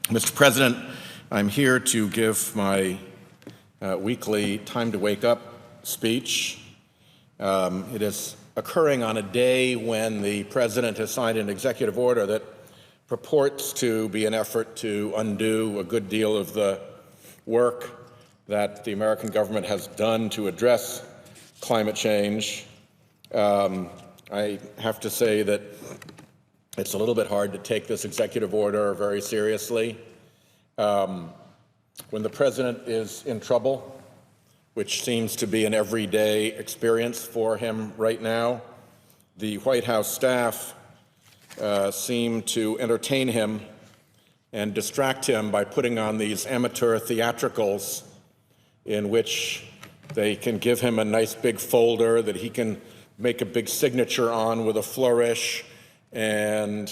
Mr. President, I'm here to give my weekly Time to Wake Up speech. It is occurring on a day when the President has signed an executive order that purports to be an effort to undo a good deal of the work that the American government has done to address climate change. I have to say that it's a little bit hard to take this executive order very seriously. When the President is in trouble, which seems to be an everyday experience for him right now, the White House staff seem to entertain him and distract him by putting on these amateur theatricals in which they can give him a nice big folder that he can make a big signature on with a flourish and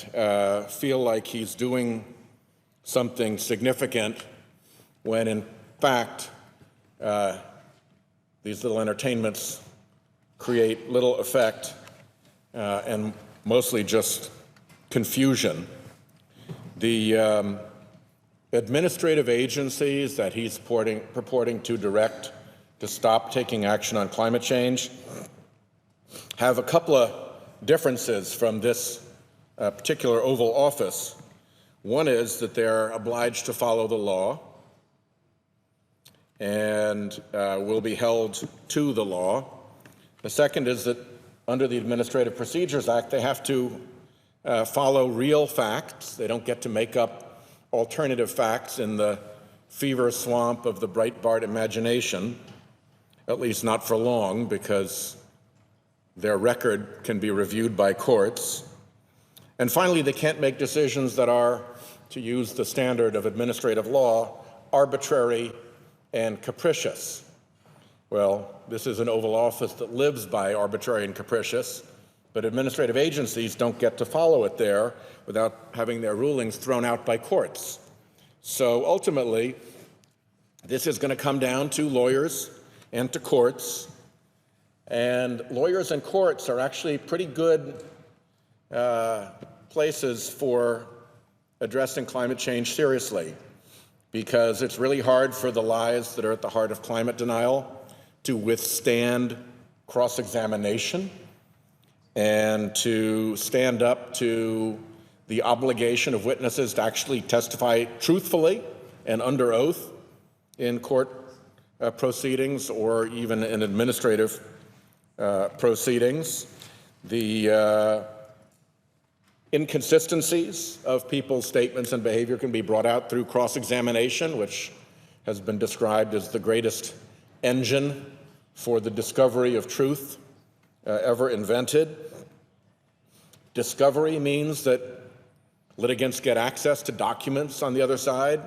feel like he's doing something significant when in fact these little entertainments create little effect and mostly just confusion. The administrative agencies that he's purporting to direct to stop taking action on climate change have a couple of differences from this particular Oval Office. One is that they're obliged to follow the law and will be held to the law. The second is that under the Administrative Procedures Act, they have to follow real facts. They don't get to make up alternative facts in the fever swamp of the Breitbart imagination, at least not for long, because their record can be reviewed by courts. And finally, they can't make decisions that are, to use the standard of administrative law, arbitrary and capricious. Well, this is an Oval Office that lives by arbitrary and capricious, but administrative agencies don't get to follow it there without having their rulings thrown out by courts. So ultimately, this is going to come down to lawyers and to courts. And lawyers and courts are actually pretty good places for addressing climate change seriously, because it's really hard for the lies that are at the heart of climate denial to withstand cross-examination and to stand up to the obligation of witnesses to actually testify truthfully and under oath in court proceedings or even in administrative proceedings. The inconsistencies of people's statements and behavior can be brought out through cross-examination, which has been described as the greatest engine for the discovery of truth ever invented. Discovery means that litigants get access to documents on the other side,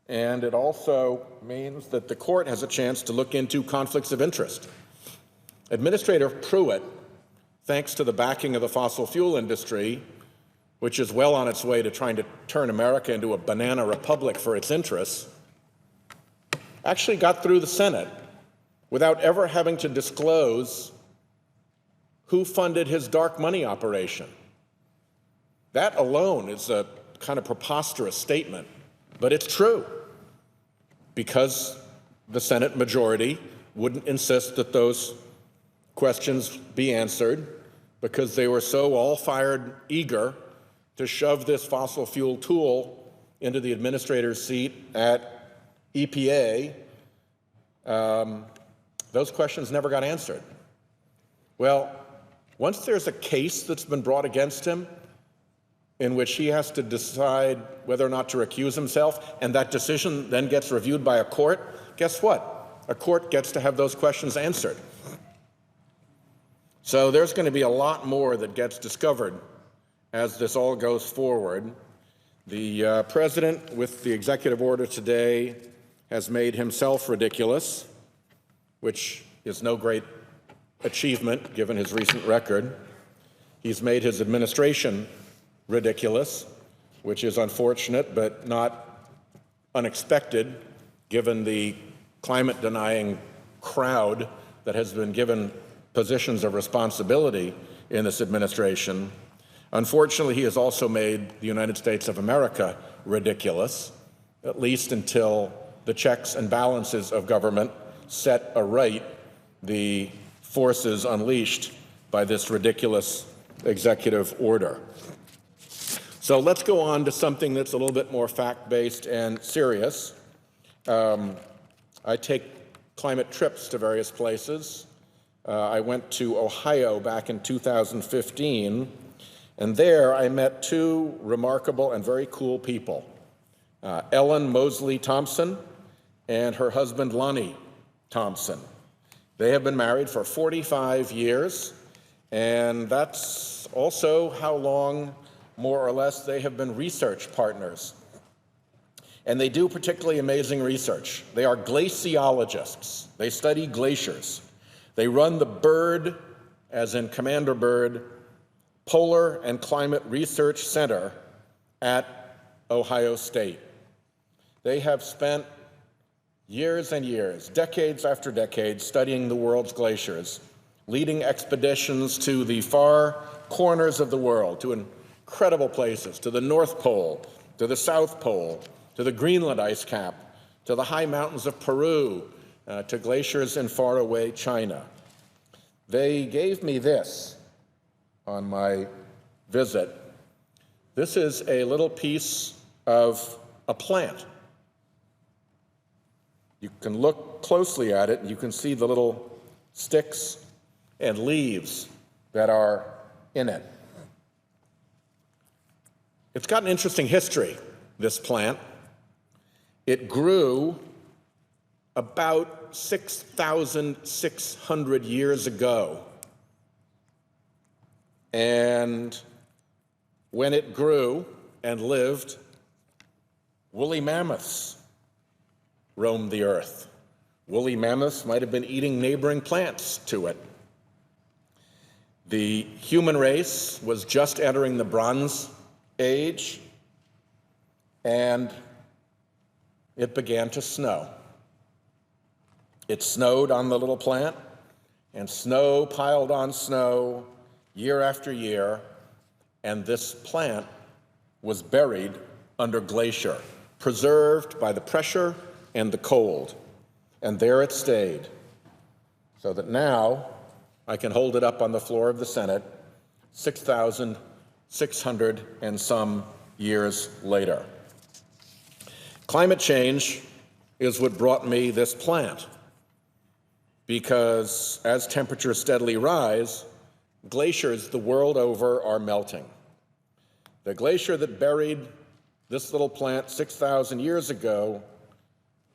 and it also means that the court has a chance to look into conflicts of interest. Administrator Pruitt, thanks to the backing of the fossil fuel industry, which is well on its way to trying to turn America into a banana republic for its interests, actually got through the Senate without ever having to disclose who funded his dark money operation. That alone is a kind of preposterous statement, but it's true, because the Senate majority wouldn't insist that those questions be answered, because they were so all-fired eager to shove this fossil fuel tool into the administrator's seat at EPA. Those questions never got answered. Well, once there's a case that's been brought against him in which he has to decide whether or not to recuse himself, and that decision then gets reviewed by a court, guess what? A court gets to have those questions answered. So there's going to be a lot more that gets discovered as this all goes forward. The President, with the executive order today, has made himself ridiculous, which is no great achievement given his recent record. He's made his administration ridiculous, which is unfortunate but not unexpected given the climate-denying crowd that has been given positions of responsibility in this administration. Unfortunately, he has also made the United States of America ridiculous, at least until the checks and balances of government set aright the forces unleashed by this ridiculous executive order. So let's go on to something that's a little bit more fact-based and serious. I take climate trips to various places. I went to Ohio back in 2015, and there I met two remarkable and very cool people, Ellen Mosley Thompson and her husband Lonnie Thompson. They have been married for 45 years, and that's also how long, more or less, they have been research partners. And they do particularly amazing research. They are glaciologists. They study glaciers. They run the BIRD, as in Commander Byrd, Polar and Climate Research Center at Ohio State. They have spent years and years, decades after decades, studying the world's glaciers, leading expeditions to the far corners of the world, to incredible places, to the North Pole, to the South Pole, to the Greenland ice cap, to the high mountains of Peru, to glaciers in faraway China. They gave me this on my visit. This is a little piece of a plant. You can look closely at it, and you can see the little sticks and leaves that are in it. It's got an interesting history, this plant. It grew about 6,600 years ago. And when it grew and lived, woolly mammoths roamed the earth. Woolly mammoths might have been eating neighboring plants to it. The human race was just entering the Bronze Age, and it began to snow. It snowed on the little plant, and snow piled on snow year after year, and this plant was buried under glacier, preserved by the pressure and the cold. And there it stayed, so that now I can hold it up on the floor of the Senate 6,600 and some years later. Climate change is what brought me this plant, because as temperatures steadily rise, glaciers the world over are melting. The glacier that buried this little plant 6,000 years ago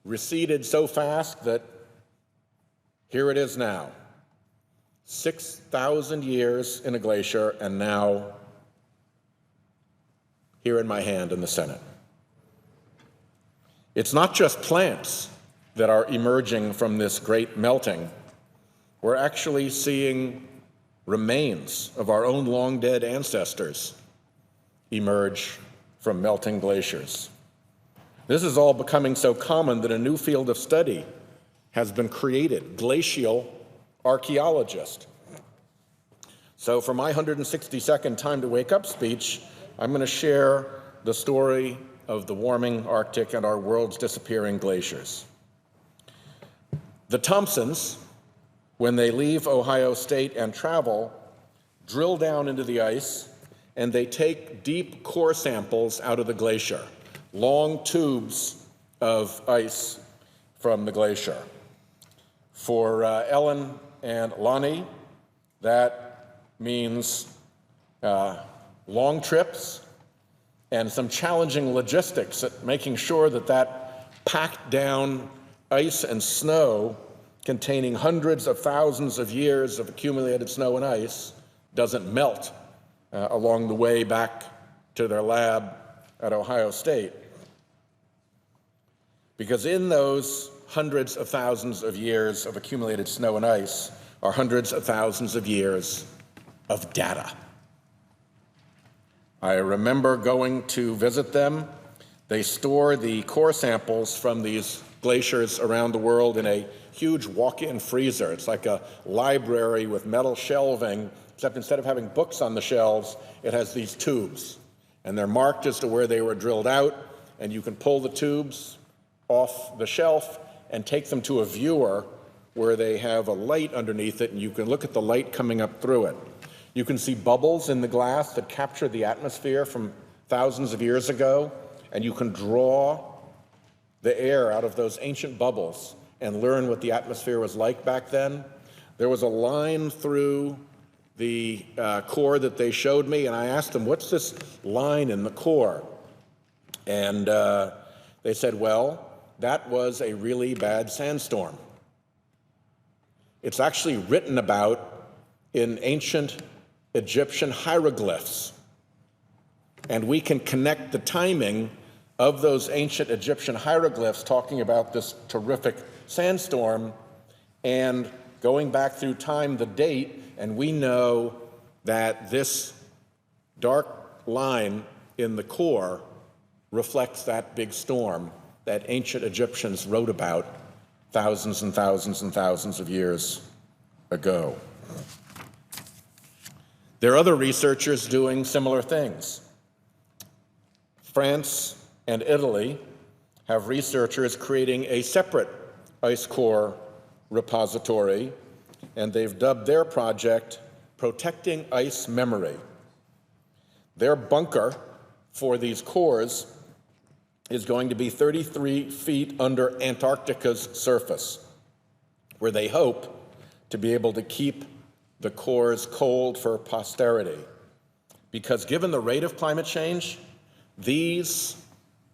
receded so fast that here it is now. 6,000 years in a glacier, and now here in my hand in the Senate. It's not just plants that are emerging from this great melting. We're actually seeing remains of our own long-dead ancestors emerge from melting glaciers. This is all becoming so common that a new field of study has been created, glacial archaeologist. So for my 160-second time to wake up speech, I'm going to share the story of the warming Arctic and our world's disappearing glaciers. The Thompsons, when they leave Ohio State and travel, drill down into the ice, and they take deep core samples out of the glacier, long tubes of ice from the glacier. For Ellen and Lonnie, that means long trips and some challenging logistics at making sure that that packed down ice and snow containing hundreds of thousands of years of accumulated snow and ice doesn't melt along the way back to their lab at Ohio State. Because in those hundreds of thousands of years of accumulated snow and ice are hundreds of thousands of years of data. I remember going to visit them. They store the core samples from these glaciers around the world in a huge walk-in freezer. It's like a library with metal shelving, except instead of having books on the shelves, it has these tubes. And they're marked as to where they were drilled out, and you can pull the tubes off the shelf and take them to a viewer where they have a light underneath it, and you can look at the light coming up through it. You can see bubbles in the glass that capture the atmosphere from thousands of years ago, and you can draw the air out of those ancient bubbles and learn what the atmosphere was like back then. There was a line through the core that they showed me, and I asked them, what's this line in the core? And they said, well, that was a really bad sandstorm. It's actually written about in ancient Egyptian hieroglyphs. And we can connect the timing of those ancient Egyptian hieroglyphs talking about this terrific sandstorm and going back through time, the date, and we know that this dark line in the core reflects that big storm that ancient Egyptians wrote about thousands and thousands and thousands of years ago. There are other researchers doing similar things. France and Italy have researchers creating a separate ice core repository, and they've dubbed their project Protecting Ice Memory. Their bunker for these cores is going to be 33 feet under Antarctica's surface, where they hope to be able to keep the cores cold for posterity. Because given the rate of climate change, these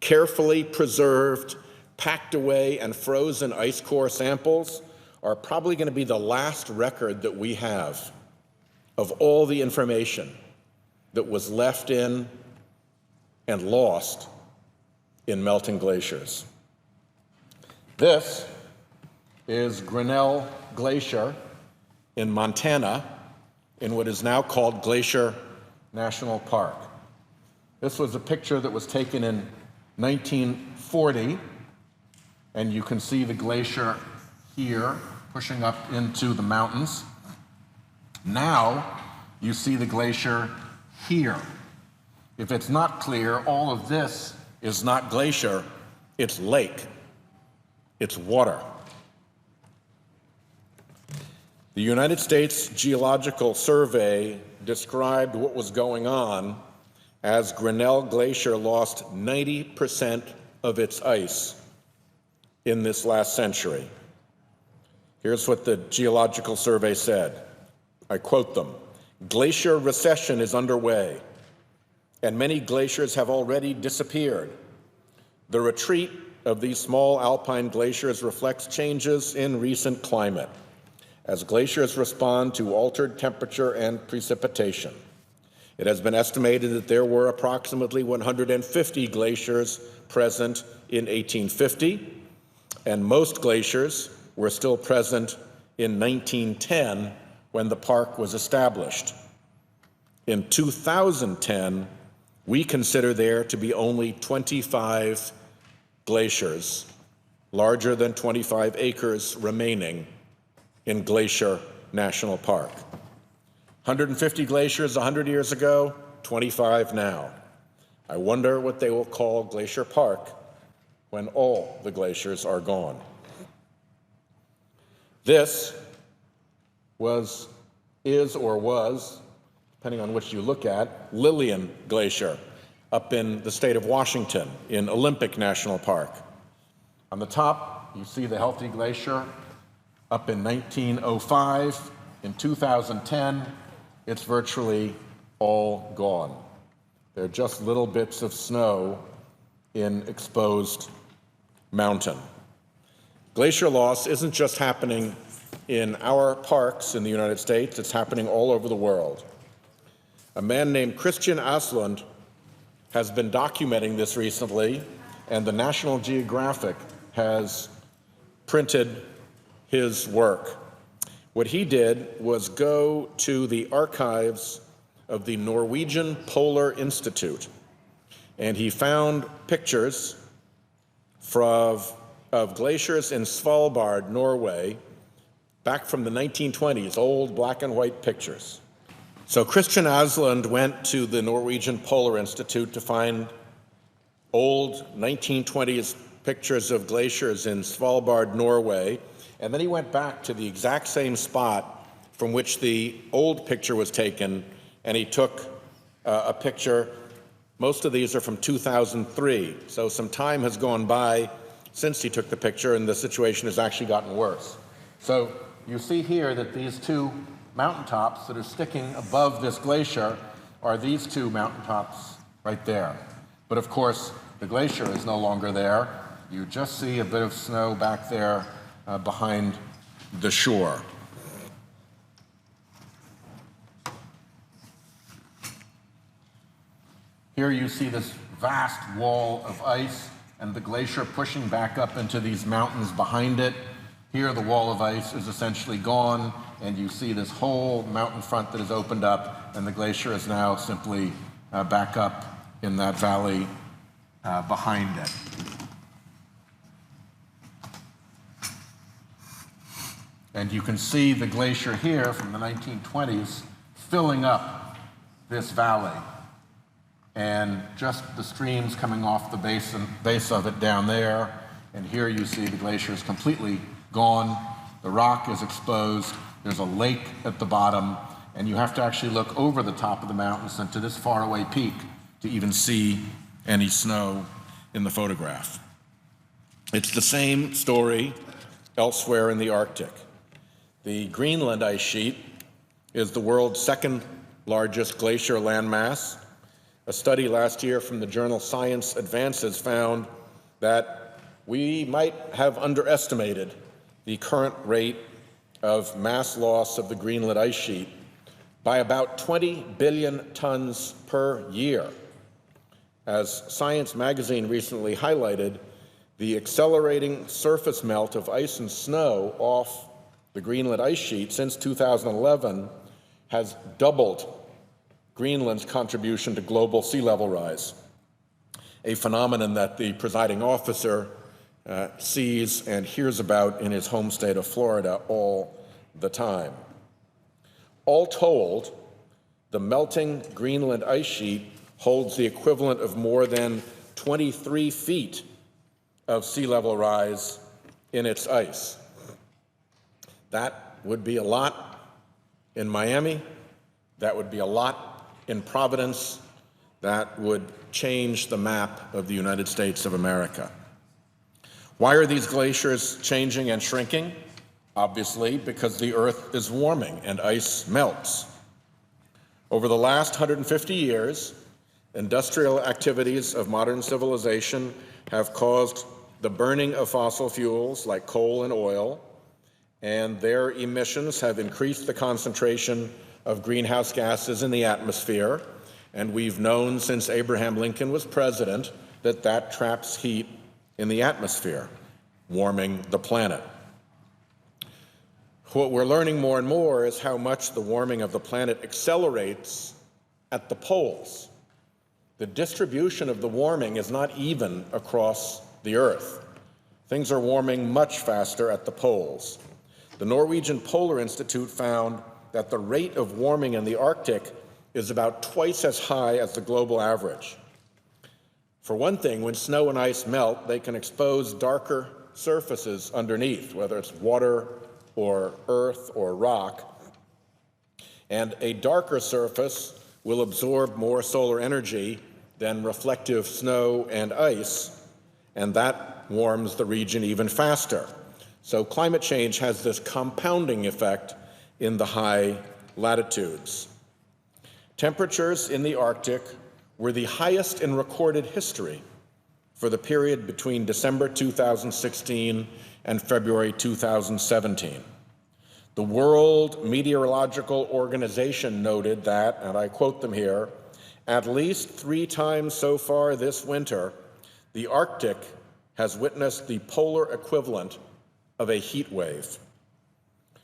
carefully preserved, packed away, and frozen ice core samples are probably going to be the last record that we have of all the information that was left in and lost in melting glaciers. This is Grinnell Glacier in Montana, in what is now called Glacier National Park. This was a picture that was taken in 1940, and you can see the glacier here pushing up into the mountains. Now you see the glacier here. If it's not clear, all of this is not glacier, it's lake, it's water. The United States Geological Survey described what was going on as Grinnell Glacier lost 90% of its ice in this last century. Here's what the Geological Survey said. I quote them: "Glacier recession is underway, and many glaciers have already disappeared. The retreat of these small alpine glaciers reflects changes in recent climate, as glaciers respond to altered temperature and precipitation. It has been estimated that there were approximately 150 glaciers present in 1850, and most glaciers were still present in 1910 when the park was established. In 2010, we consider there to be only 25 glaciers, larger than 25 acres, remaining in Glacier National Park. 150 glaciers 100 years ago, 25 now. I wonder what they will call Glacier Park when all the glaciers are gone." This is or was, depending on which you look at, Lillian Glacier up in the state of Washington in Olympic National Park. On the top, you see the Healthy Glacier up in 1905. In 2010, it's virtually all gone. They're just little bits of snow in exposed mountain. Glacier loss isn't just happening in our parks in the United States, it's happening all over the world. A man named Christian Aslund has been documenting this recently, and the National Geographic has printed his work. What he did was go to the archives of the Norwegian Polar Institute, and he found pictures of glaciers in Svalbard, Norway, back from the 1920s, old black and white pictures. So Christian Aslund went to the Norwegian Polar Institute to find old 1920s pictures of glaciers in Svalbard, Norway, and then he went back to the exact same spot from which the old picture was taken, and he took a picture. Most of these are from 2003, so some time has gone by since he took the picture, and the situation has actually gotten worse. So you see here that these two mountaintops that are sticking above this glacier are these two mountaintops right there. But of course, the glacier is no longer there. You just see a bit of snow back there behind the shore. Here you see this vast wall of ice and the glacier pushing back up into these mountains behind it. Here the wall of ice is essentially gone, and you see this whole mountain front that is opened up, and the glacier is now simply back up in that valley behind it. And you can see the glacier here from the 1920s filling up this valley. And just the streams coming off the base of it down there. And here you see the glacier is completely gone. The rock is exposed. There's a lake at the bottom. And you have to actually look over the top of the mountains and to this faraway peak to even see any snow in the photograph. It's the same story elsewhere in the Arctic. The Greenland Ice Sheet is the world's second largest glacier landmass. A study last year from the journal Science Advances found that we might have underestimated the current rate of mass loss of the Greenland Ice Sheet by about 20 billion tons per year. As Science magazine recently highlighted, the accelerating surface melt of ice and snow off the Greenland Ice Sheet since 2011 has doubled Greenland's contribution to global sea level rise, a phenomenon that the presiding officer sees and hears about in his home state of Florida all the time. All told, the melting Greenland ice sheet holds the equivalent of more than 23 feet of sea level rise in its ice. That would be a lot in Miami. That would be a lot in Providence. That would change the map of the United States of America. Why are these glaciers changing and shrinking? Obviously, because the Earth is warming and ice melts. Over the last 150 years, industrial activities of modern civilization have caused the burning of fossil fuels like coal and oil, and their emissions have increased the concentration of greenhouse gases in the atmosphere, and we've known since Abraham Lincoln was president that that traps heat in the atmosphere, warming the planet. What we're learning more and more is how much the warming of the planet accelerates at the poles. The distribution of the warming is not even across the Earth. Things are warming much faster at the poles. The Norwegian Polar Institute found that the rate of warming in the Arctic is about twice as high as the global average. For one thing, when snow and ice melt, they can expose darker surfaces underneath, whether it's water or earth or rock. And a darker surface will absorb more solar energy than reflective snow and ice, and that warms the region even faster. So climate change has this compounding effect in the high latitudes. Temperatures in the Arctic were the highest in recorded history for the period between December 2016 and February 2017. The World Meteorological Organization noted that, and I quote them here, at least 3 times so far this winter, the Arctic has witnessed the polar equivalent of a heat wave.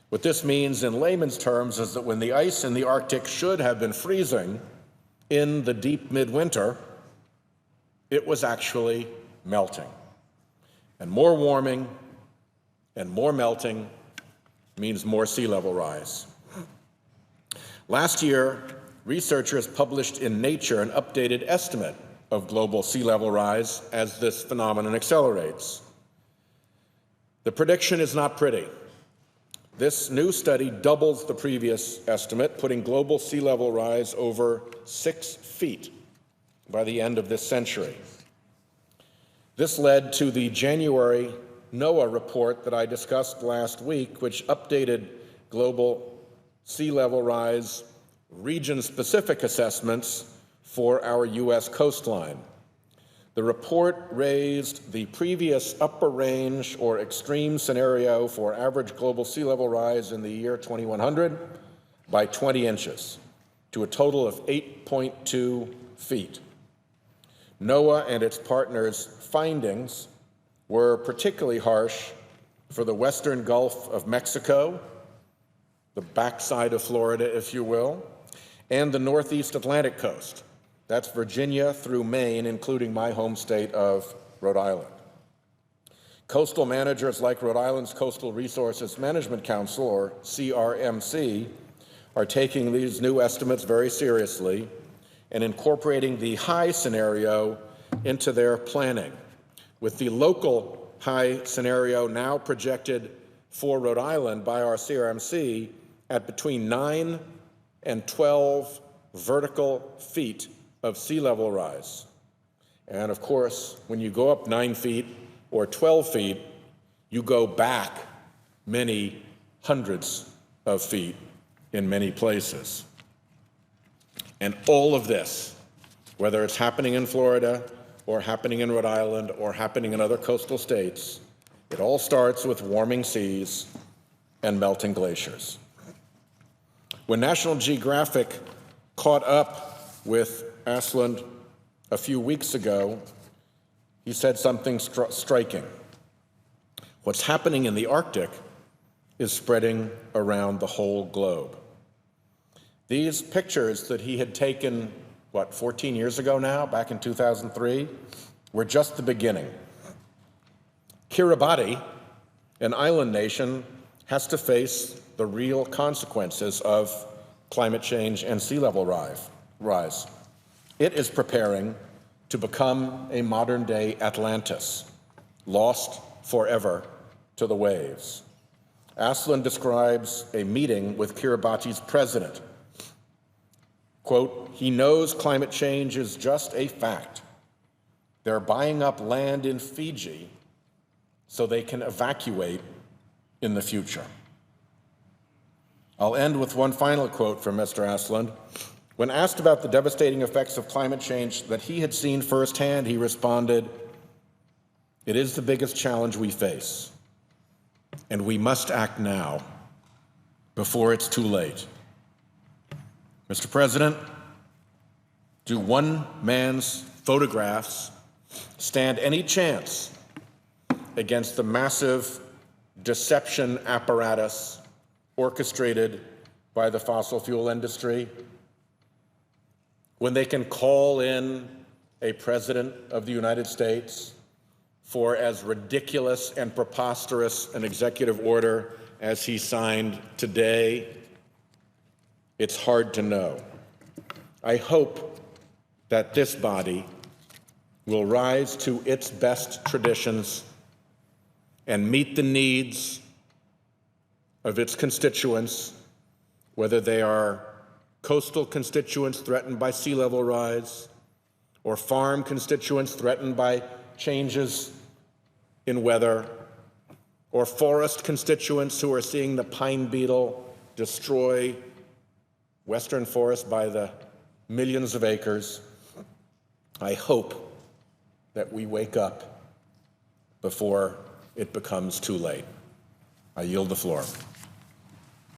What this means in layman's terms is that when the ice in the Arctic should have been freezing in the deep midwinter, it was actually melting. And more warming and more melting means more sea level rise. Last year, researchers published in Nature an updated estimate of global sea level rise as this phenomenon accelerates. The prediction is not pretty. This new study doubles the previous estimate, putting global sea level rise over 6 feet by the end of this century. This led to the January NOAA report that I discussed last week, which updated global sea level rise region-specific assessments for our U.S. coastline. The report raised the previous upper range or extreme scenario for average global sea level rise in the year 2100 by 20 inches to a total of 8.2 feet. NOAA and its partners' findings were particularly harsh for the western Gulf of Mexico, the backside of Florida, if you will, and the northeast Atlantic coast. That's Virginia through Maine, including my home state of Rhode Island. Coastal managers like Rhode Island's Coastal Resources Management Council, or CRMC, are taking these new estimates very seriously and incorporating the high scenario into their planning, with the local high scenario now projected for Rhode Island by our CRMC at between 9 and 12 vertical feet of sea level rise. And of course, when you go up 9 feet or 12 feet, you go back many hundreds of feet in many places. And all of this, whether it's happening in Florida or happening in Rhode Island or happening in other coastal states, it all starts with warming seas and melting glaciers. When National Geographic caught up with Asplund a few weeks ago, he said something striking. What's happening in the Arctic is spreading around the whole globe. These pictures that he had taken, 14 years ago now, back in 2003, were just the beginning. Kiribati, an island nation, has to face the real consequences of climate change and sea level rise. It is preparing to become a modern-day Atlantis, lost forever to the waves. Asplund describes a meeting with Kiribati's president. Quote, he knows climate change is just a fact. They're buying up land in Fiji so they can evacuate in the future. I'll end with one final quote from Mr. Asplund. When asked about the devastating effects of climate change that he had seen firsthand, he responded, "It is the biggest challenge we face, and we must act now before it's too late." Mr. President, do one man's photographs stand any chance against the massive deception apparatus orchestrated by the fossil fuel industry, when they can call in a president of the United States for as ridiculous and preposterous an executive order as he signed today? It's hard to know. I hope that this body will rise to its best traditions and meet the needs of its constituents, whether they are coastal constituents threatened by sea level rise, or farm constituents threatened by changes in weather, or forest constituents who are seeing the pine beetle destroy western forests by the millions of acres. I hope that we wake up before it becomes too late. I yield the floor.